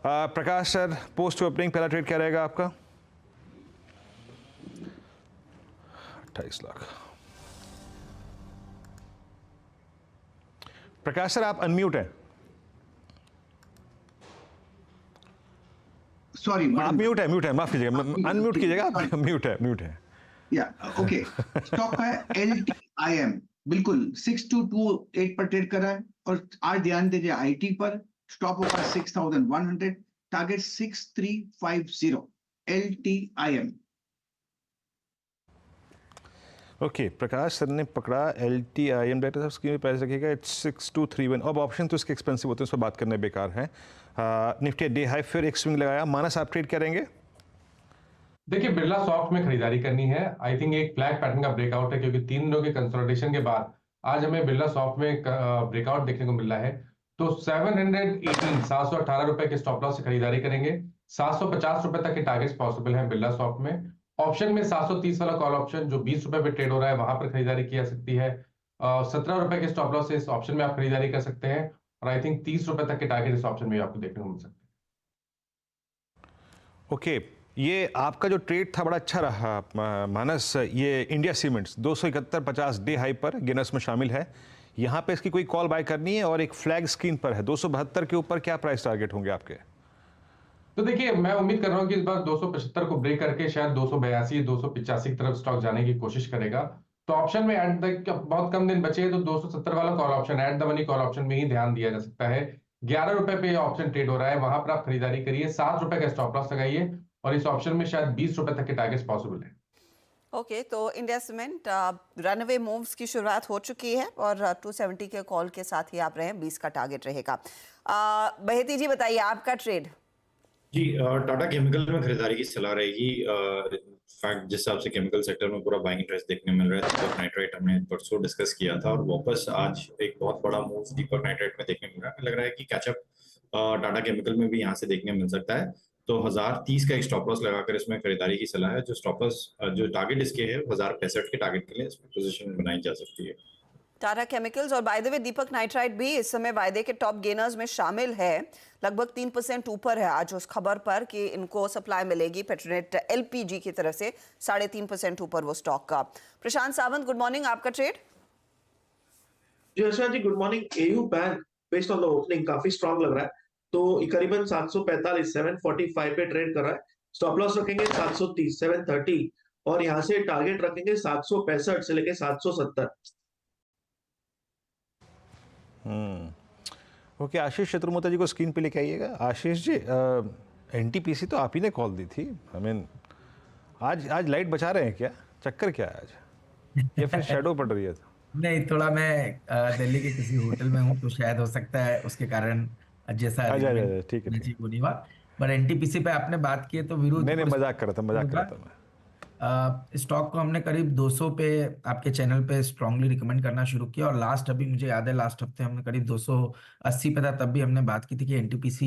प्रकाश sir, post opening पहला trade क्या रहेगा आपका? 28 लाख। प्रकाश सर, आप अनम्यूट हैं। सॉरी, आप म्यूट है, माफ कीजिएगा, अनम्यूट कीजिएगा, आप म्यूट है। या ओके। स्टॉक है LTIM, बिल्कुल 6228 पर ट्रेड कर रहा है और आज ध्यान दीजिए IT पर। स्टॉप होगा 6100, टारगेट 6350। LTIM। ओके, प्रकाश सर ने पकड़ा LTIM, डायरेक्टर साहब स्क्रीन पे प्राइस रखिएगा, इट्स 6231। अब ऑप्शन तो इसके एक्सपेंसिव होते हैं, उस पर बात करने बेकार है। निफ्टी डे हाई, फिर एक स्विंग लगाया। मानस, आप ट्रेड करेंगे? देखिए, बिरला सॉफ्ट में खरीदारी करनी है। आई थिंक एक फ्लैग पैटर्न का ब्रेकआउट है, क्योंकि 3 दिनों के कंसोलिडेशन के बाद आज हमें बिरला सॉफ्ट में ब्रेकआउट देखने को मिल रहा है। तो 718 रुपए के स्टॉप लॉस से खरीदारी करेंगे। 750 रुपए तक के टारगेट्स पॉसिबल हैं बिरला सॉफ्ट में। ऑप्शन में 730 वाला कॉल ऑप्शन जो 20 रुपए पे ट्रेड हो रहा है, वहां पर खरीदारी की जा सकती है। 17 रुपए के स्टॉप लॉस से इस ऑप्शन में आप खरीदारी कर सकते हैं, और आई थिंक 30 रुपए तक के टारगेट इस ऑप्शन में आपको देखने को मिल सकते हैं। ओके, ये आपका जो ट्रेड था बड़ा अच्छा रहा मानस। ये इंडिया सीमेंट्स 271.50 डे हाई पर गिनर्स में शामिल है। यहाँ पे इसकी कोई कॉल बाय करनी है और एक फ्लैग स्क्रीन पर है 272 के ऊपर। क्या प्राइस टारगेट होंगे आपके? तो देखिए, मैं उम्मीद कर रहा हूं कि इस बार 275 को ब्रेक करके शायद 282 285 की तरफ स्टॉक जाने की कोशिश करेगा। तो ऑप्शन में एट तक बहुत कम दिन बचे हैं, तो 270 वाला call option, at the money call option में ही ध्यान दिया जा सकता है। 11 रुपए पे ऑप्शन ट्रेड हो रहा है, वहां पर आप खरीदारी करिए। 7 रुपए का स्टॉप लॉस लगाइए, और इस ऑप्शन में शायद 20 रुपए तक के टारगेट्स पॉसिबल है। ओके, तो इंडिया सीमेंट रनअवे मूव्स की शुरुआत हो चुकी है और 270 के कॉल के साथ ही आप रहे, 20 का टारगेट रहेगा। बहेती जी बताइए आपका ट्रेड। जी, टाटा केमिकल में खरीदारी की सलाह रहेगी। फैक्ट जिस हिसाब से केमिकल सेक्टर में पूरा बाइंग इंटरेस्ट देखने मिल रहा है, दीपक नाइट्राइट हमने परसों डिस्कस किया था, और वापस आज एक बहुत बड़ा मूव दीपक नाइट्राइट में देखने मिल रहा है। लग रहा है कि कैचअप टाटा केमिकल में भी यहाँ से देखने मिल सकता है। तो 1030 का एक स्टॉप लॉस लगाकर इसमें खरीदारी की सलाह है। जो स्टॉप लॉस जो टारगेट इसके है 1065 के टारगेट के लिए इसमें पोजीशन बनाई जा सकती है। टाटा केमिकल्स और by the way Deepak nitrite भी इस समय वायदे के टॉप गेनर्स में शामिल है। लगभग 3% ऊपर है आज उस खबर पर कि इनको सप्लाई मिलेगी पेट्रोनेट LPG की तरफ से। 3.5% ऊपर वो स्टॉक का। प्रशांत सावंत, गुड मॉर्निंग, आपका ट्रेड? जी Harsha ji, good morning. AU bank based on the opening काफी स्ट्रांग लग रहा है, तो करीबन 745 745 पे ट्रेड कर रहा है। स्टॉप लॉस रखेंगे 730 730, और यहाँ से टारगेट रखेंगे 765 से लेके 770। ओके, आशीष चतुर्मोता जी को स्क्रीन पे लेके आइएगा। आशीष जी, NTPC तो आप ही ने कॉल दी थी। आई मीन आज लाइट बचा रहे हैं क्या? चक्कर क्या है आज, या फिर शेडो पड़ रही है? नहीं, थोड़ा मैं दिल्ली के किसी होटल में हूँ, तो शायद हो सकता है उसके कारण जैसा अच्छा, ठीक है। वो नहीं हुआ। पर NTPC पे आपने बात की है तो वीरू, नहीं, मजाक कर रहा था मैं। स्टॉक को हमने करीब 200 पे आपके चैनल पे स्ट्रांगली रिकमेंड करना शुरू किया, और लास्ट अभी मुझे याद है लास्ट हफ्ते हमने करीब 280 पे था, तब भी हमने बात की थी कि NTPC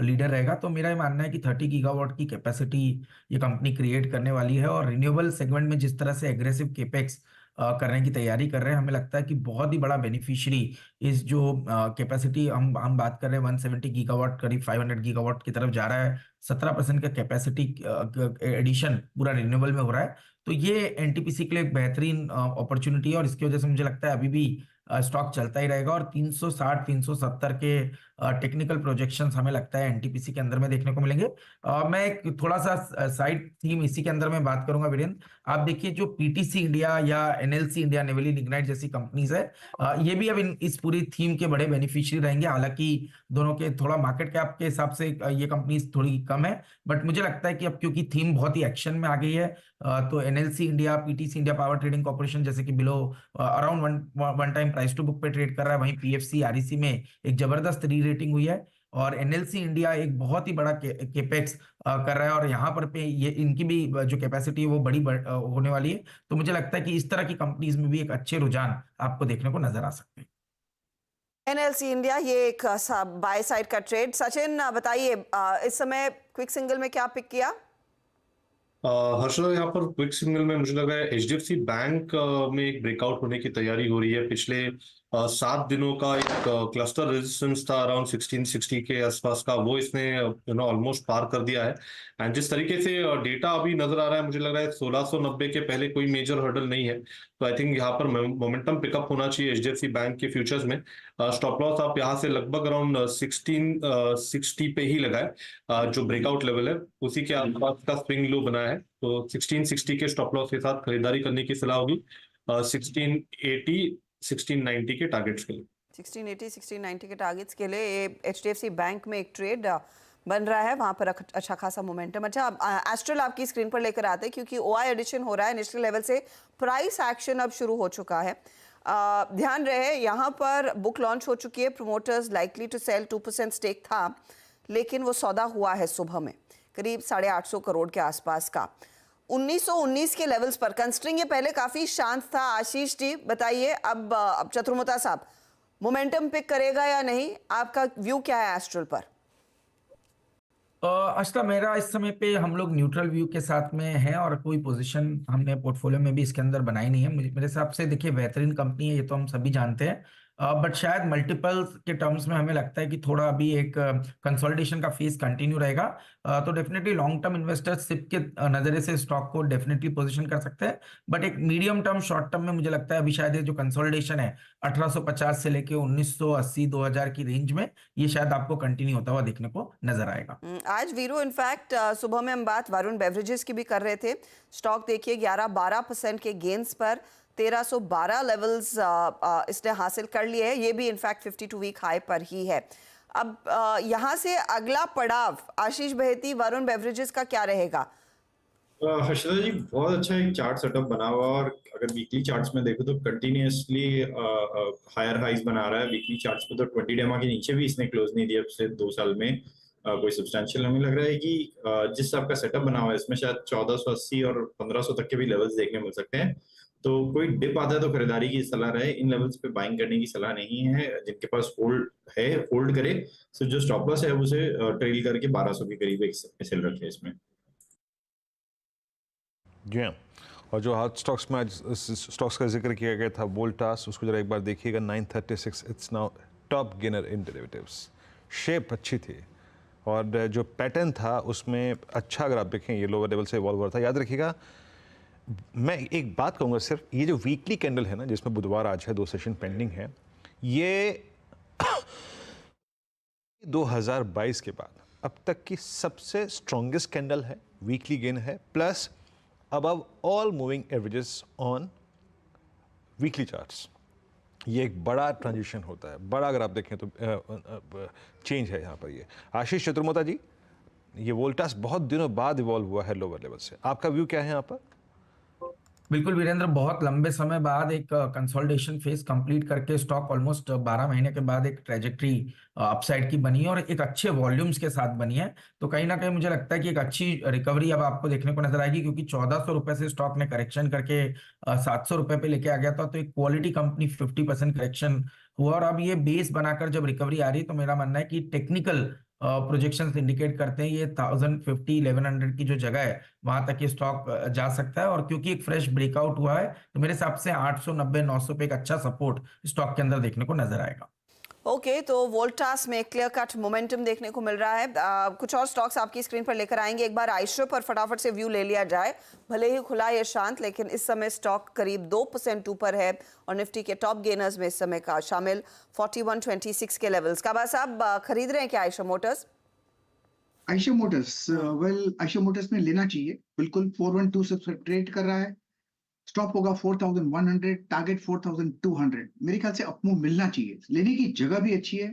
लीडर रहेगा। तो मेरा ये मानना है कि 30 गीगावाट की कैपेसिटी ये कंपनी क्रिएट करने वाली है, और रिन्यूएबल सेगमेंट में जिस तरह से एग्रेसिव केपेक्स करने की तैयारी कर रहे हैं, हमें लगता है कि बहुत ही बड़ा बेनिफिशियरी इस जो कैपेसिटी हम बात कर रहे हैं 170 गीगावाट, करीब 500 गीगावाट की तरफ जा रहा है। 17% का कैपेसिटी एडिशन पूरा रिन्यूएबल में हो रहा है। तो ये NTPC के लिए एक बेहतरीन अपॉर्चुनिटी है, और इसकी वजह से मुझे लगता है अभी भी स्टॉक चलता ही रहेगा। और 360 370 के टेक्निकल प्रोजेक्शंस हमें लगता है NTPC के अंदर में देखने को मिलेंगे। मैं एक थोड़ा सा साइड थीम इसी के अंदर में बात करूंगा वीरेंद्र। आप देखिए, जो PTC इंडिया या NLC इंडिया, नेवली लिग्नाइट जैसी कंपनीज है, ये भी अब इस पूरी थीम के बड़े बेनिफिशियरी रहेंगे। हालांकि दोनों के थोड़ा मार्केट कैप के हिसाब से ये कंपनीज थोड़ी कम है, बट मुझे लगता है कि अब क्योंकि थीम बहुत ही एक्शन में आ गई है, तो NLC इंडिया, PTC इंडिया पावर ट्रेडिंग कॉर्पोरेशन जैसे कि below around one time price to book पे ट्रेड कर रहा है। वहीं PFC REC में एक जबरदस्त री रेटिंग हुई है, और NLC इंडिया एक बहुत ही बड़ा केपेक्स कर रहा है, और यहाँ पर पे ये इनकी भी जो कैपेसिटी है वो बड़ी होने वाली है। तो मुझे लगता है कि इस तरह की कंपनीज में भी एक अच्छे रुझान आपको देखने को नजर आ सकते हैं। NLC इंडिया ये एक बाय साइड का ट्रेड। सचिन बताइए, इस समय क्विक सिंगल में क्या पिक किया? हर्षदा, यहाँ पर क्विक सिग्नल में मुझे लगा है HDFC बैंक में एक ब्रेकआउट होने की तैयारी हो रही है। पिछले 7 दिनों का एक क्लस्टर रेजिस्टेंस था अराउंड 1660 के आसपास का, वो इसने ऑलमोस्ट पार कर दिया है। एंड जिस तरीके से डेटा अभी नजर आ रहा है, मुझे लग रहा है 1690 के पहले कोई मेजर हर्डल नहीं है। तो आई थिंक यहाँ पर मोमेंटम पिकअप होना चाहिए एचडीएफसी बैंक के फ्यूचर्स में। स्टॉप लॉस आप यहाँ से लगभग अराउंड 1660 पे ही लगाए, जो ब्रेकआउट लेवल है उसी के आसपास का स्विंग लो बना है। तो 1660 के स्टॉप लॉस के साथ खरीदारी करने की सलाह होगी 1680 1690 के टारगेट्स के लिए। 1680 1690 के टारगेट्स के लिए ये एचडीएफसी बैंक में एक ट्रेड बन रहा है, वहां पर अच्छा खासा मोमेंटम। अच्छा, एस्ट्रल आपकी स्क्रीन पर लेकर आते हैं क्योंकि ओआई एडिशन हो रहा है नेशनल लेवल से, प्राइस एक्शन अब शुरू हो चुका है। ध्यान रहे यहाँ पर बुक लॉन्च हो चुकी है, promoters likely to sell 2% stake था, लेकिन वो सौदा हुआ है सुबह में करीब 850 करोड़ के आसपास का 1919 के लेवल्स पर। कंस्ट्रिंग ये पहले काफी शांत था। आशीष जी बताइए, अब चतुर्मुता साहब मोमेंटम पिक करेगा या नहीं, आपका व्यू क्या है एस्ट्रल पर? अच्छा, मेरा इस समय पे हम लोग न्यूट्रल व्यू के साथ में है और कोई पोजीशन हमने पोर्टफोलियो में भी इसके अंदर बनाई नहीं है। मेरे हिसाब से देखिए बेहतरीन कंपनी है, ये तो हम सभी जानते हैं, बट शायद मल्टीपल्स के टर्म्स में हमें लगता है कि थोड़ा अभी एक कंसोलिडेशन का फेज कंटिन्यू रहेगा। तो definitely long term investors SIP के नजरिए से स्टॉक को डेफिनेटली पोजीशन कर सकते हैं, बट एक मीडियम टर्म शॉर्ट टर्म में मुझे लगता है अभी शायद ये जो कंसोलिडेशन है 1850 से लेके 1980 2000 की रेंज में, ये शायद आपको कंटिन्यू होता हुआ देखने को नजर आएगा। आज वीरू इनफैक्ट सुबह में हम बात वरुण बेवरेजेस की भी कर रहे थे। स्टॉक देखिए 11-12% के गेन्स पर 1312 लेवल्स इसने हासिल कर लिए हैं, ये भी इनफैक्ट 52 वीक हाई पर ही है। अब यहाँ से अगला पड़ाव आशीष बहेती, वरुण बेवरेजेस का क्या रहेगा? हर्षदा जी, बहुत अच्छा एक चार्ट सेटअप बना हुआ, और अगर वीकली चार्ट्स में देखो तो कंटिन्यूअसली हायर हाइज बना रहा है। वीकली चार्ट्स पे तो 20 डेमा के नीचे भी इसने क्लोज नहीं दिया पिछले 2 साल में कोई सब्सटेंशियल। हमें लग रहा है कि जिस आपका सेटअप बना हुआ है इसमें शायद 1480 और 1500 तक के भी लेवल्स देखने मिल सकते हैं। तो कोई डिप आता है तो खरीदारी की सलाह रहे, इन लेवल्स पे बाइंग करने की सलाह नहीं है। जिनके पास होल्ड है होल्ड करे, सिर्फ जो स्टॉप लॉस है उसे ट्रेल करके 1200 के करीब एक सेल रखे इसमें। जी हाँ, और जो हॉट स्टॉक्स में आज स्टॉक्स का जिक्र किया गया था, वोल्टास, उसको जरा एक बार देखिएगा 936, it's now top gainer in derivatives. Shape अच्छी थी और जो पैटर्न था उसमें अच्छा, अगर आप देखें ये लोअर लेवल से इवॉल्व हो रहा था। याद रखिएगा, मैं एक बात कहूँगा सिर्फ, ये जो वीकली कैंडल है ना, जिसमें बुधवार आज है, 2 सेशन पेंडिंग है, ये 2022 के बाद अब तक की सबसे स्ट्रॉन्गेस्ट कैंडल है, वीकली गेन है, plus above all moving averages on weekly charts। ये एक बड़ा ट्रांजिशन होता है, बड़ा अगर आप देखें तो चेंज है यहाँ पर। ये आशीष चतुर्मुता जी, ये वोल्टास बहुत दिनों बाद इवॉल्व हुआ है लोअर लेवल से, आपका व्यू क्या है यहाँ पर? बिल्कुल वीरेंद्र, बहुत लंबे समय बाद एक कंसोलिडेशन फेज कंप्लीट करके स्टॉक ऑलमोस्ट 12 महीने के बाद एक ट्रेजेक्टरी अपसाइड की बनी है और एक अच्छे वॉल्यूम्स के साथ बनी है। तो कहीं ना कहीं मुझे लगता है कि एक अच्छी रिकवरी अब आपको देखने को नजर आएगी, क्योंकि 1400 रुपए से स्टॉक ने करेक्शन करके 700 रुपए पे लेके आ गया था। तो एक क्वालिटी कंपनी 50% करेक्शन हुआ और अब ये बेस बनाकर जब रिकवरी आ रही है, तो मेरा मानना है कि टेक्निकल प्रोजेक्शंस इंडिकेट करते हैं ये 1050 1100 की जो जगह है वहां तक ये स्टॉक जा सकता है। और क्योंकि एक फ्रेश ब्रेकआउट हुआ है, तो मेरे हिसाब से 890 900 पे एक अच्छा सपोर्ट स्टॉक के अंदर देखने को नजर आएगा। ओके, तो वोल्टास में क्लियर कट मोमेंटम देखने को मिल रहा है। कुछ और स्टॉक्स आपकी स्क्रीन पर लेकर आएंगे। एक बार आइशो पर फटाफट से व्यू ले लिया जाए। भले ही खुला ये शांत, लेकिन इस समय स्टॉक करीब 2% ऊपर है और निफ्टी के टॉप गेनर्स में इस समय का शामिल 4126 के लेवल्स। काबा साहब, खरीद रहे हैं क्या ISEER Motors? ISEER Motors, ISEER Motors में लेना चाहिए, बिल्कुल 412 से ट्रेड कर रहा है। स्टॉप होगा 4100, टारगेट 4200। मेरे ख्याल से अपमूव मिलना चाहिए, लेने की जगह भी अच्छी है,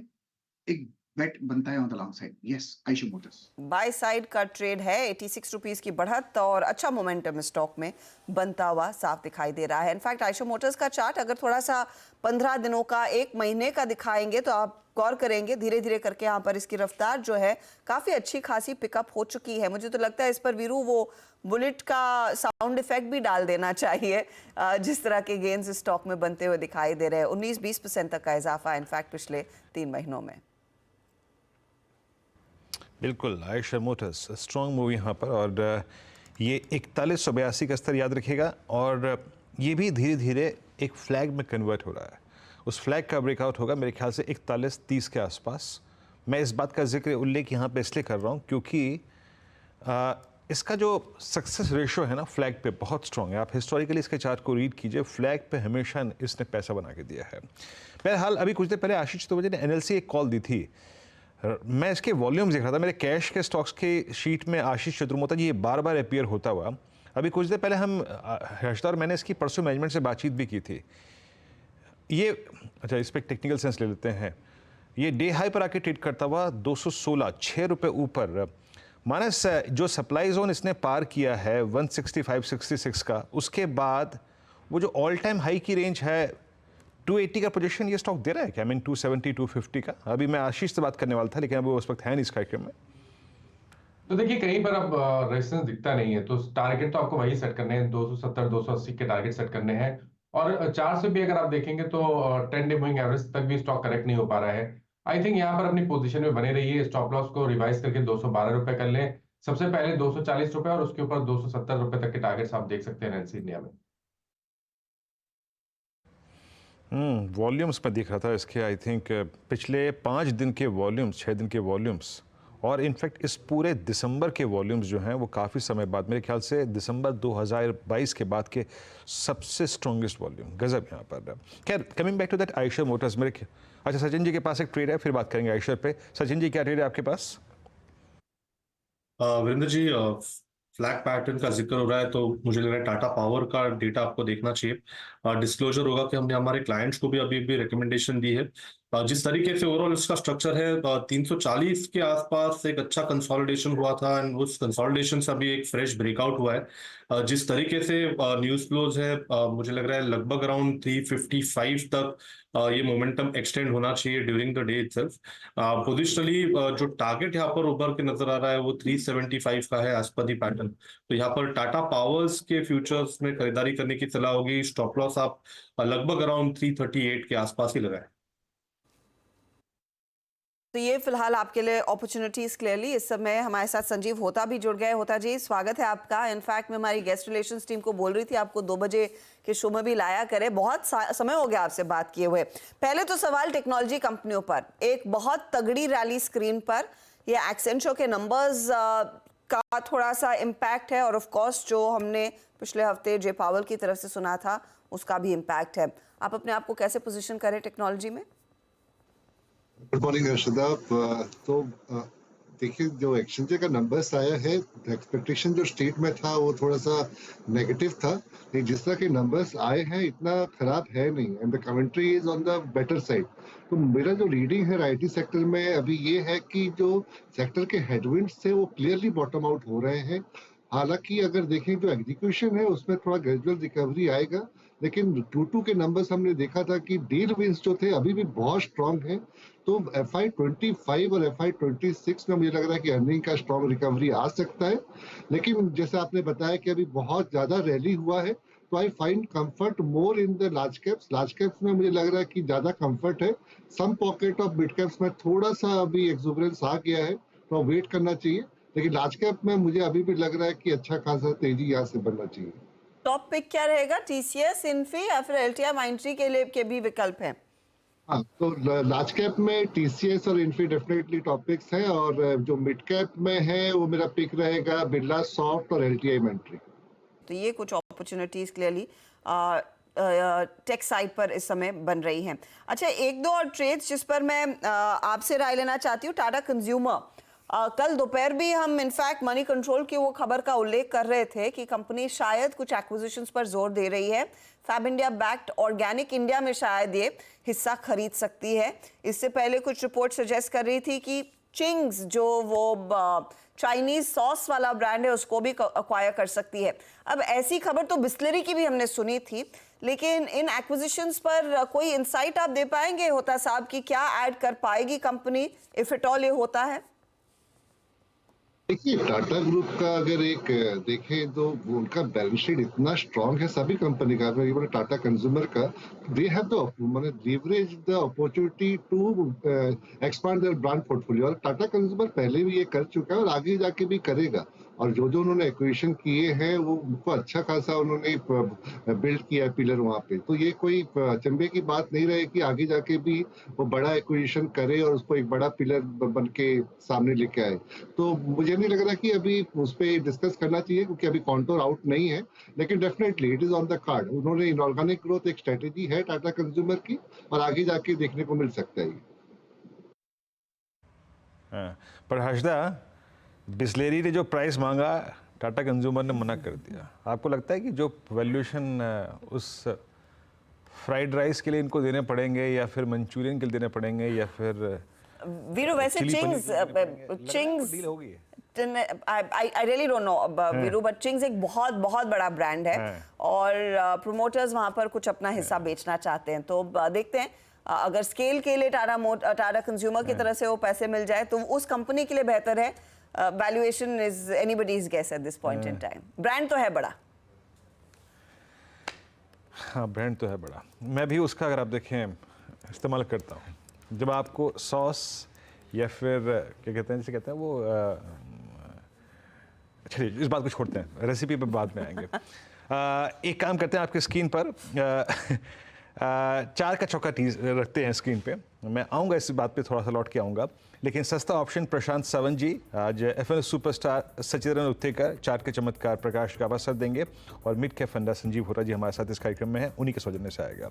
एक बेट बनता है on the long side. Yes, Eicher Motors buy side का ट्रेड है, 86 रुपीस की बढ़त और अच्छा मोमेंटम स्टॉक में बनता हुआ साफ दिखाई दे रहा है। इनफैक्ट आइशो मोटर्स का चार्ट अगर थोड़ा सा 15 दिनों का, 1 महीने का दिखाएंगे तो आप गौर करेंगे धीरे धीरे करके यहाँ पर इसकी रफ्तार जो है काफी अच्छी खासी पिकअप हो चुकी है। मुझे तो लगता है इस पर वीरू वो बुलेट का साउंड इफेक्ट भी डाल देना चाहिए, जिस तरह के गेन्स स्टॉक में बनते हुए दिखाई दे रहे हैं। 19-20% तक का इजाफा इनफैक्ट पिछले 3 महीनों में। बिल्कुल, आइशो मोटर्स स्ट्रॉन्ग मूव यहाँ पर, और ये 4182 का स्तर याद रखेगा, और ये भी धीरे धीरे एक फ्लैग में कन्वर्ट हो रहा है। उस फ्लैग का ब्रेकआउट होगा मेरे ख्याल से 41.30 के आसपास। मैं इस बात का जिक्र उल्लेख यहाँ पे इसलिए कर रहा हूँ क्योंकि इसका जो सक्सेस रेशो है ना फ्लैग पे बहुत स्ट्रांग है। आप हिस्टोरिकली इसके चार्ट को रीड कीजिए, फ्लैग पे हमेशा इसने पैसा बना के दिया है। बहरहाल अभी कुछ देर पहले आशीष चतुर्वेदी ने एनएलसी एक कॉल दी थी, मैं इसके वॉल्यूम्स देख रहा था, मेरे कैश के स्टॉक्स की शीट में आशीष चतुर्वेदी जी ये बार बार अपीयर होता हुआ। अभी कुछ देर पहले हम हर्षदा और मैंने इसकी परसों मैनेजमेंट से बातचीत भी की थी। ये अच्छा, इस पर टेक्निकल सेंस ले लेते हैं। ये डे हाई पर आके ट्रेड करता हुआ 216 6 रुपये ऊपर। मानस जो सप्लाई जोन इसने पार किया है 165-66 का, उसके बाद वो जो ऑल टाइम हाई की रेंज है 280 का पोजीशन ये स्टॉक दे रहा है क्या? आई मीन 270-250 का। अभी मैं आशीष से बात करने वाला था लेकिन अभी वो उस वक्त है नहीं इस कार्यक्रम में। तो देखिए कहीं पर अब रेजिस्टेंस दिखता नहीं है, तो टारगेट तो आपको वही सेट करने हैं, 270-280 के टारगेट सेट करने हैं। और चार्ट से भी अगर आप देखेंगे तो 10 डे मूविंग एवरेज तक भी स्टॉक करेक्ट नहीं हो पा रहा है। आई थिंक यहाँ पर अपनी पोजीशन में बने रहिए, स्टॉप लॉस को रिवाइज करके 212 रुपए कर लें सबसे पहले, 240 रुपए और उसके ऊपर 270 रुपए तक के टारगेट्स आप देख सकते हैं एनएलसी इंडिया में। वॉल्यूम्स में दिख रहा था इसके, आई थिंक पिछले 5 दिन के वॉल्यूम्स, 6 दिन के वॉल्यूम्स और इनफैक्ट इस पूरे दिसंबर के वॉल्यूम्स जो हैं वो काफ़ी समय बाद, मेरे ख्याल से दिसंबर 2022 के बाद के सबसे स्ट्रॉन्गेस्ट वॉल्यूम, गजब यहाँ पर। खैर coming back to that Eicher Motors, अच्छा सचिन जी के पास एक ट्रेड है, फिर बात करेंगे आयशर पे। सचिन जी क्या ट्रेड है आपके पास? वीरेंद्र जी, फ्लैग पैटर्न का जिक्र हो रहा है तो मुझे लग रहा है टाटा पावर का डेटा आपको देखना चाहिए। डिस्क्लोजर होगा कि हमने हमारे क्लाइंट्स को भी अभी भी रिकमेंडेशन दी है। जिस तरीके से ओवरऑल इसका स्ट्रक्चर है, 340 के आसपास एक अच्छा कंसोलिडेशन हुआ था एंड उस कंसोलिडेशन से अभी एक फ्रेश ब्रेकआउट हुआ है। जिस तरीके से न्यूज फ्लोज है, मुझे लग रहा है लगभग अराउंड 355 तक ये मोमेंटम एक्सटेंड होना चाहिए during the day itself. Positionally जो टारगेट यहाँ पर उभर के नजर आ रहा है वो 375 का है एज पर दी पैटर्न। तो यहाँ पर टाटा पावर्स के फ्यूचर्स में खरीदारी करने की सलाह होगी। स्टॉप लॉस आप लगभग अराउंड 338 के आसपास ही लगाए। तो ये फिलहाल आपके लिए अपॉर्चुनिटीज क्लियरली। इस समय हमारे साथ संजीव होता भी जुड़ गए। होता जी स्वागत है आपका। इनफैक्ट मैं हमारी गेस्ट रिलेशंस टीम को बोल रही थी आपको 2 बजे के शो में भी लाया करे, बहुत समय हो गया आपसे बात किए हुए। पहले तो सवाल टेक्नोलॉजी कंपनियों पर, एक बहुत तगड़ी रैली स्क्रीन पर, ये एक्सेंचर के नंबर्स का थोड़ा सा इम्पैक्ट है और ऑफ कोर्स जो हमने पिछले हफ्ते जे पावल की तरफ से सुना था उसका भी इम्पैक्ट है। आप अपने आप को कैसे पोजिशन करें टेक्नोलॉजी में? Good morning Harshada. तो देखिए जो एक्सचेंज का नंबर्स आया है, एक्सपेक्टेशन जो स्टेट में था वो थोड़ा सा नेगेटिव था, लेकिन जिस तरह के नंबर्स आए हैं इतना खराब है नहीं and the commentary is on the better side. तो मेरा जो रीडिंग है आईटी सेक्टर में अभी ये है कि जो सेक्टर के हेडविंड्स थे वो क्लियरली बॉटम आउट हो रहे हैं। हालांकि अगर देखें जो एग्जीक्यूशन है उसमें थोड़ा ग्रेजुअल रिकवरी आएगा, लेकिन Q2 के नंबर्स हमने देखा था कि डील विंस जो थे अभी भी बहुत स्ट्रांग है। तो FY25 और FY26 में मुझे लग रहा है कि अर्निंग का स्ट्रांग रिकवरी आ सकता है। लेकिन जैसे आपने बताया कि अभी बहुत ज्यादा रैली हुआ है, तो I find comfort more in the large caps. Large caps में मुझे लग रहा है कि ज्यादा कंफर्ट है। सम पॉकेट ऑफ मिड कैप्स में थोड़ा सा अभी एक्सुबरेंस आ गया है, तो वेट करना चाहिए। लेकिन लार्ज कैप में मुझे अभी भी लग रहा है कि अच्छा खासा तेजी यहाँ से बनना चाहिए। टॉप पिक क्या रहेगा? टीसीएस, इन्फी या फिर एलटीआई माइंट्री के लिए के भी विकल्प हैं? हाँ, तो लार्ज कैप में टीसीएस और इन्फी डेफिनेटली टॉपिक्स हैं, और जो मिड कैप में है वो मेरा पिक रहेगा बिरला सॉफ्ट और एलटीआई माइंट्री। तो ये कुछ अपॉर्चुनिटीज क्लियरली टेक साइड पर इस समय बन रही हैं। अच्छा, 1-2 और ट्रेड्स जिस पर मैं आपसे राय लेना चाहती हूँ। टाटा कंज्यूमर, कल दोपहर भी हम इनफैक्ट मनी कंट्रोल की वो खबर का उल्लेख कर रहे थे कि कंपनी शायद कुछ एक्विजिशंस पर जोर दे रही है। फैब इंडिया बैक्ड ऑर्गेनिक इंडिया में शायद ये हिस्सा खरीद सकती है। इससे पहले कुछ रिपोर्ट सजेस्ट कर रही थी कि चिंग्स जो वो चाइनीज सॉस वाला ब्रांड है उसको भी अक्वायर कर सकती है। अब ऐसी खबर तो बिस्लरी की भी हमने सुनी थी, लेकिन इन एक्विजिशंस पर कोई इंसाइट आप दे पाएंगे होता साहब की क्या ऐड कर पाएगी कंपनी इफ इट ऑल ये होता है? देखिए टाटा ग्रुप का अगर एक देखें तो उनका बैलेंस शीट इतना स्ट्रांग है सभी कंपनी का, इवन टाटा कंज्यूमर का। They have the money leverage the opportunity to expand their brand portfolio. और टाटा कंज्यूमर पहले भी ये कर चुका है और आगे जाके भी करेगा। और जो जो उन्होंने एक्विजिशन किए हैं वो उनको अच्छा खासा उन्होंने बिल्ड किया है पिलर वहाँ पे। तो ये कोई अचंभे की बात नहीं रहे कि आगे जाके भी वो बड़ा एक्विजिशन करे और उसको एक बड़ा पिलर बन के सामने लेके आए। तो मुझे नहीं लग रहा कि अभी उस पर डिस्कस करना चाहिए, क्योंकि अभी कॉन्टोर आउट नहीं है, लेकिन definitely it is on the card. उन्होंने इनऑर्गेनिक ग्रोथ एक स्ट्रेटेजी है टाटा कंज्यूमर की, और आगे जाके देखने को मिल सकता है। हाँ, पर हर्षदा, बिस्लेरी ने जो प्राइस मांगा टाटा कंज्यूमर ने मना कर दिया। आपको लगता है कि जो वैल्यूएशन उस फ्राइड राइस के लिए इनको देने पड़ेंगे, या फिर मंचूरियन के लिए देने पड़ेंगे, या फिर वीरू वैसे चिंग्स डील होगी? I really don't know Veeru, but Ching's एक बहुत बहुत बड़ा ब्रांड है और प्रोमोटर्स वहां पर कुछ अपना हिस्सा बेचना चाहते हैं। तो देखते हैं अगर स्केल के लिए टाटा कंज्यूमर की तरफ से वो पैसे मिल जाए तो उस कंपनी के लिए बेहतर है। Valuation is anybody's guess at this point in time. Brand तो है बड़ा। हाँ, ब्रांड तो है बड़ा। मैं भी उसका अगर आप देखें इस्तेमाल करता हूँ। जब आपको सॉस या फिर क्या कहते हैं, जिसे कहते हैं वो अच्छा, इस बात को छोड़ते हैं, रेसिपी पे बाद में आएंगे। एक काम करते हैं, आपकी स्क्रीन पर 4 का चौका रखते हैं स्क्रीन पे। मैं आऊँगा इस बात पे, थोड़ा सा लौट के आऊँगा, लेकिन सस्ता ऑप्शन प्रशांत सावंत जी आज FN सुपरस्टार सचिद्रन उत्तेकर, 4 के चमत्कार प्रकाश का अवसर देंगे, और मिड के फंडा संजीव होरा जी हमारे साथ इस कार्यक्रम में हैं, उन्हीं के सौजन्य से आएगा।